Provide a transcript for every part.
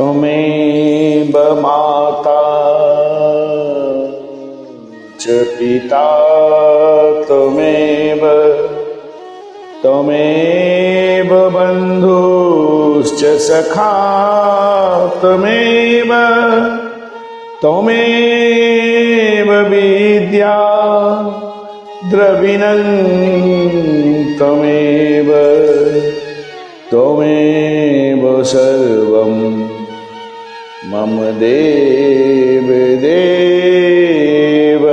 त्वमेव माता च पिता त्वमेव बन्धुश्च सखा त्वमेव विद्या द्रविणं त्वमेव सर्वं मम देव देव।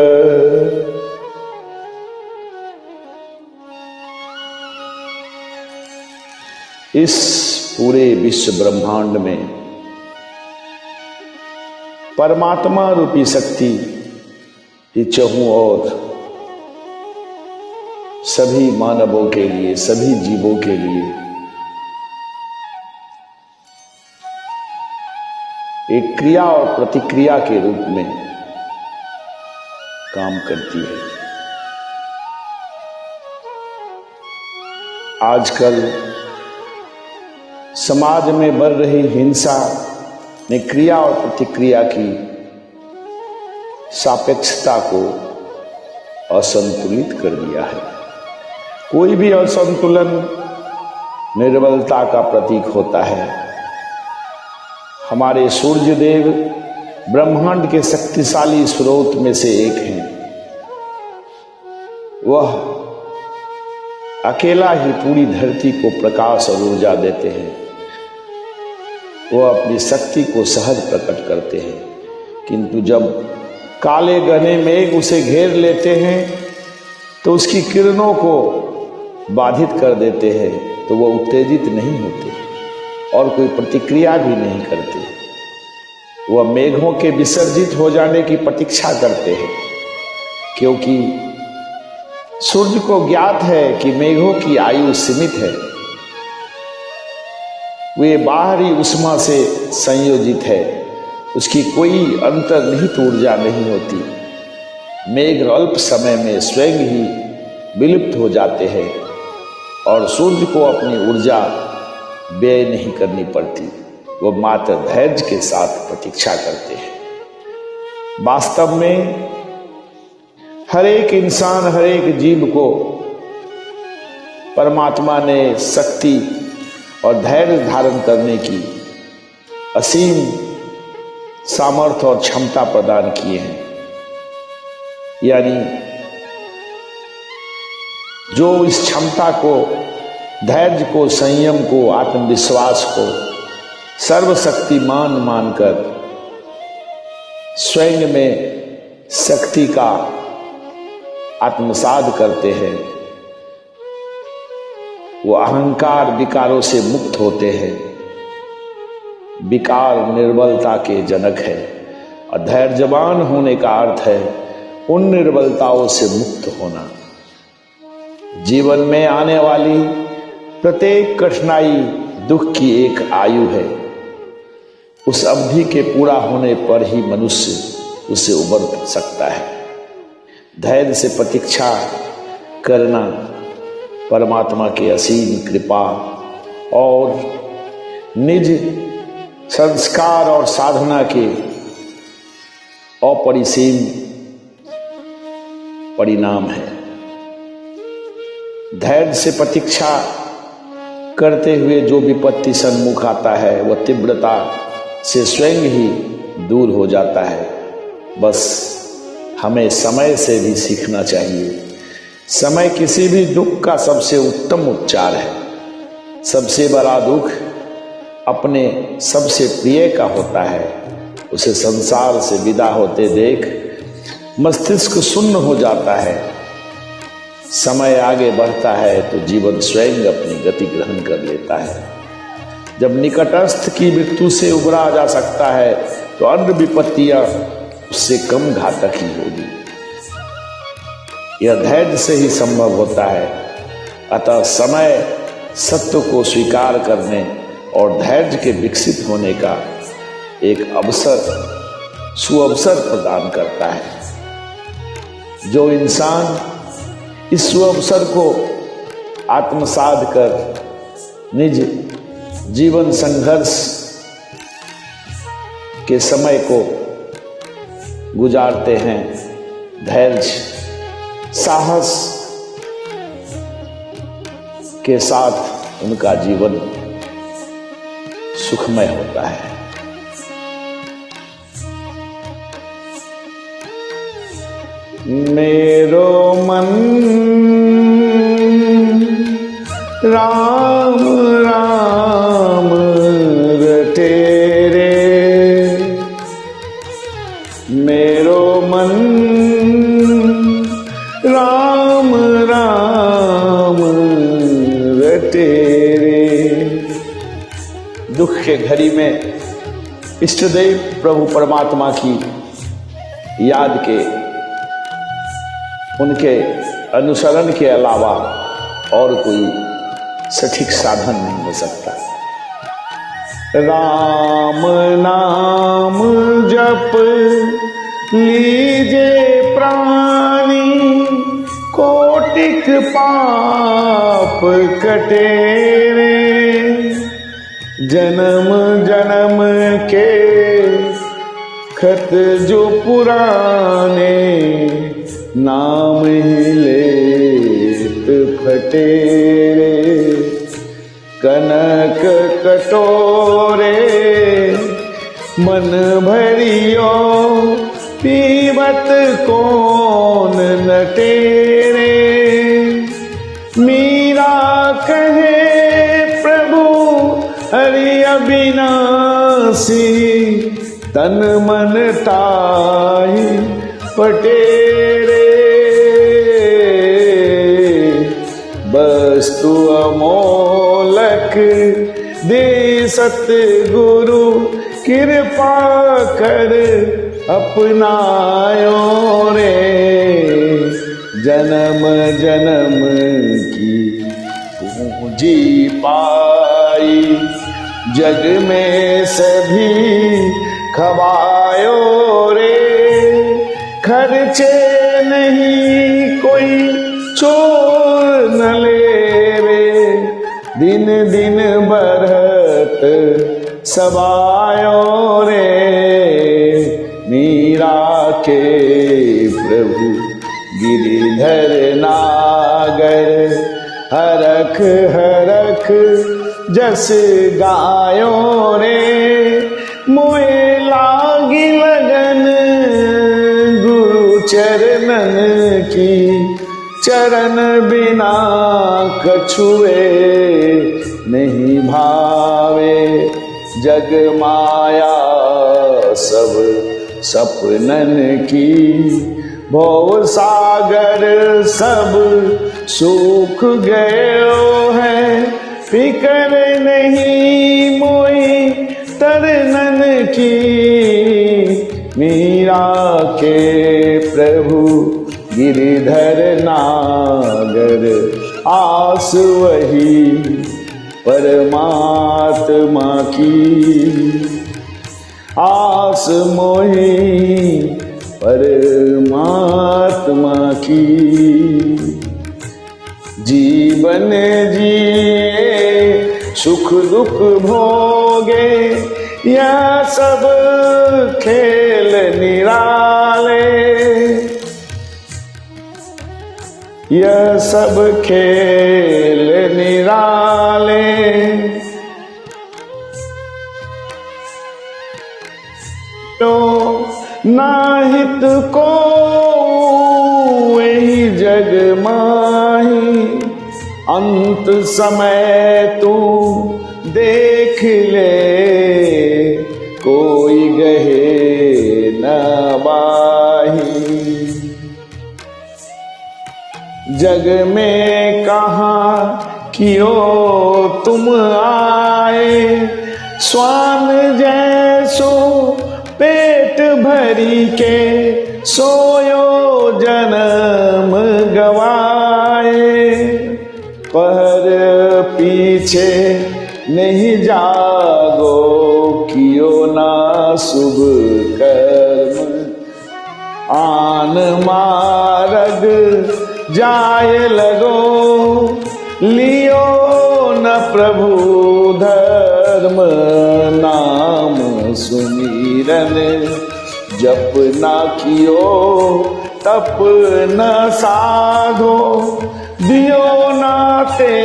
इस पूरे विश्व ब्रह्मांड में परमात्मा रूपी शक्ति ये चहु और सभी मानवों के लिए, सभी जीवों के लिए एक क्रिया और प्रतिक्रिया के रूप में काम करती है। आजकल समाज में बढ़ रही हिंसा ने क्रिया और प्रतिक्रिया की सापेक्षता को असंतुलित कर दिया है। कोई भी असंतुलन निर्बलता का प्रतीक होता है। हमारे सूर्य देव ब्रह्मांड के शक्तिशाली स्रोत में से एक हैं। वह अकेला ही पूरी धरती को प्रकाश और ऊर्जा देते हैं। वह अपनी शक्ति को सहज प्रकट करते हैं, किंतु जब काले घने मेघ उसे घेर लेते हैं तो उसकी किरणों को बाधित कर देते हैं, तो वह उत्तेजित नहीं होते और कोई प्रतिक्रिया भी नहीं करते। वह मेघों के विसर्जित हो जाने की प्रतीक्षा करते हैं, क्योंकि सूर्य को ज्ञात है कि मेघों की आयु सीमित है। वे बाहरी उष्मा से संयोजित है, उसकी कोई अंतर्निहित ऊर्जा नहीं होती। मेघ अल्प समय में स्वयं ही विलुप्त हो जाते हैं और सूर्य को अपनी ऊर्जा व्यय नहीं करनी पड़ती। वो मात्र धैर्य के साथ प्रतीक्षा करते हैं। वास्तव में हर एक इंसान, हर एक जीव को परमात्मा ने शक्ति और धैर्य धारण करने की असीम सामर्थ्य और क्षमता प्रदान किए हैं। यानी जो इस क्षमता को, धैर्य को, संयम को, आत्मविश्वास को सर्वशक्तिमान मानकर स्वयं में शक्ति का आत्मसात करते हैं, वो अहंकार विकारों से मुक्त होते हैं। विकार निर्बलता के जनक है और धैर्यवान होने का अर्थ है उन निर्बलताओं से मुक्त होना। जीवन में आने वाली प्रत्येक कठिनाई दुख की एक आयु है। उस अवधि के पूरा होने पर ही मनुष्य उससे उबर सकता है। धैर्य से प्रतीक्षा करना परमात्मा की असीम कृपा और निज संस्कार और साधना के अपरिसीम परिणाम है। धैर्य से प्रतीक्षा करते हुए जो विपत्ति सन्मुख आता है वह तीव्रता से स्वयं ही दूर हो जाता है। बस हमें समय से भी सीखना चाहिए। समय किसी भी दुख का सबसे उत्तम उपचार है। सबसे बड़ा दुख अपने सबसे प्रिय का होता है। उसे संसार से विदा होते देख मस्तिष्क सुन्न हो जाता है। समय आगे बढ़ता है तो जीवन स्वयं अपनी गति ग्रहण कर लेता है। जब निकटस्थ की मृत्यु से उबरा जा सकता है तो अन्य विपत्तियां उससे कम घातक ही होगी। यह धैर्य से ही संभव होता है। अतः समय सत्य को स्वीकार करने और धैर्य के विकसित होने का एक अवसर, सुअवसर प्रदान करता है। जो इंसान इस सुअवसर को आत्मसात कर निज जीवन संघर्ष के समय को गुजारते हैं, धैर्य साहस के साथ उनका जीवन सुखमय होता है। मेरो मन राम राम रटे रे, मेरो मन राम राम रटे रे। दुख के घड़ी में इष्टदेव प्रभु परमात्मा की याद के, उनके अनुसरण के अलावा और कोई सटीक साधन नहीं हो सकता। राम नाम जप लीजे प्राणी, कोटिक पाप कटे रे। जन्म जन्म के खत जो पुराने, नाम ही लेत फटे रे। कनक कटोरे मन भरियो, पीवत कौन नटे रे। मीरा कहे प्रभु हरि अविनाशी, तन मन ताहि पटे रे। वस्तु अमोलक दे सतगुरु, कृपा कर अपनायो रे। जन्म जन्म की पूंजी पाई, जग में सभी खवायो रे। खर्चे नहीं कोई चोर न लेवे, दिन दिन बढ़त सबायो रे। मीरा के प्रभु गिरिधर नागर, हरख हरख जस गायो रे। मोए लागी लगन गुरु चरणन की, चरण बिना कछुए नहीं भावे। जग माया सब सपनन की, भव सागर सब सूख गयो है। फिकर नहीं मोई तरनन की, मीरा के प्रभु गिरिधर नागर। आस वही परमात्मा की, आस मोही परमात्मा की। जीवन जिए सुख दुख भोगे, यह सब खेल निराले। यह सब खेल निराले। तो नाहित को वही जग माही, अंत समय तू देख ले। कोई गहे न बाही, जग में कहाँ कियो तुम आए। स्वान जैसो पेट भरी के, सोयो जन्म गवाए। पर पीछे नहीं जागो, कियो ना शुभ कर्म। आन मार्ग जाय लगो, लियो न प्रभु धर्म नाम सुमीरन जप ना कियो तप न साधो दियो ना ते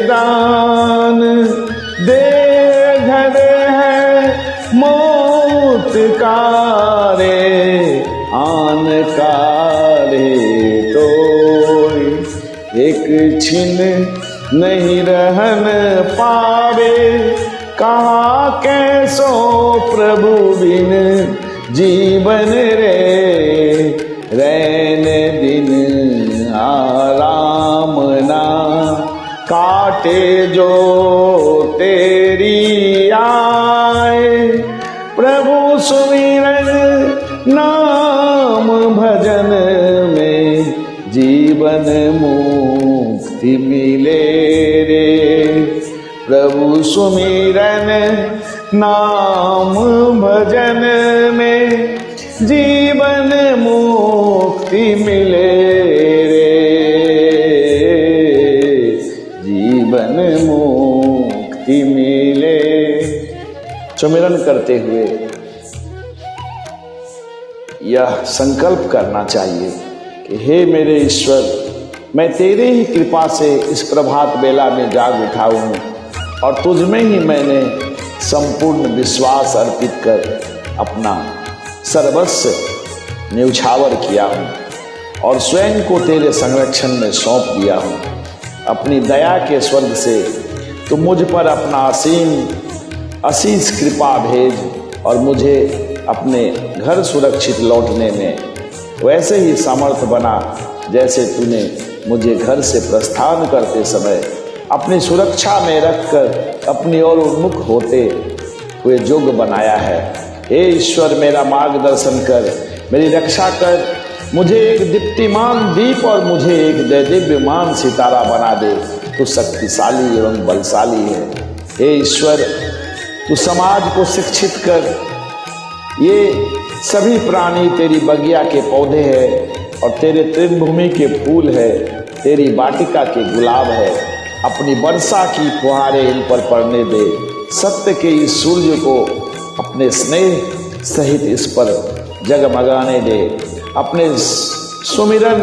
दान दे घर है मौत कारे आन कारे तो एक छिन नहीं रहन पावे कहा कैसो प्रभु बिन जीवन रे रैन दिन आराम ना काटे जो तेरी आए प्रभु सुमिरन नाम भजन में जीवन मुक्ति मिले रे प्रभु सुमिरन नाम भजन में जीवन मुक्ति मिले रे जीवन मुक्ति मिले। सुमिरन करते हुए यह संकल्प करना चाहिए कि हे मेरे ईश्वर, मैं तेरे ही कृपा से इस प्रभात बेला में जाग उठा हूँ और तुझ में ही मैंने संपूर्ण विश्वास अर्पित कर अपना सर्वस्व न्यौछावर किया हूँ और स्वयं को तेरे संरक्षण में सौंप दिया हूँ। अपनी दया के स्वर्ग से तू मुझ पर अपना असीस कृपा भेज और मुझे अपने घर सुरक्षित लौटने में वैसे ही सामर्थ बना जैसे तूने मुझे घर से प्रस्थान करते समय अपनी सुरक्षा में रखकर अपनी ओर उन्मुख होते हुए योग्य बनाया है। हे ईश्वर, मेरा मार्गदर्शन कर, मेरी रक्षा कर, मुझे एक दीप्तिमान दीप और मुझे एक दैदिव्यमान सितारा बना दे। तू शक्तिशाली एवं बलशाली है। हे ईश्वर, तू समाज को शिक्षित कर। ये सभी प्राणी तेरी बगिया के पौधे हैं और तेरे तृणभूमि के फूल है, तेरी वाटिका के गुलाब है। अपनी वर्षा की फुहारें इन पर पड़ने दे। सत्य के इस सूर्य को अपने स्नेह सहित इस पर जगमगाने दे। अपने सुमिरन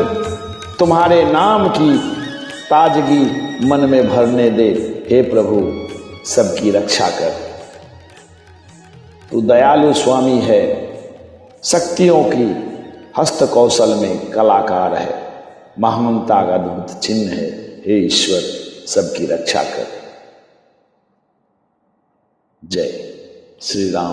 तुम्हारे नाम की ताजगी मन में भरने दे। हे प्रभु, सबकी रक्षा कर। तू दयालु स्वामी है, शक्तियों की हस्त कौशल में कलाकार है, महानता का अद्भुत चिन्ह है। हे ईश्वर, सबकी रक्षा कर। जय श्री राम।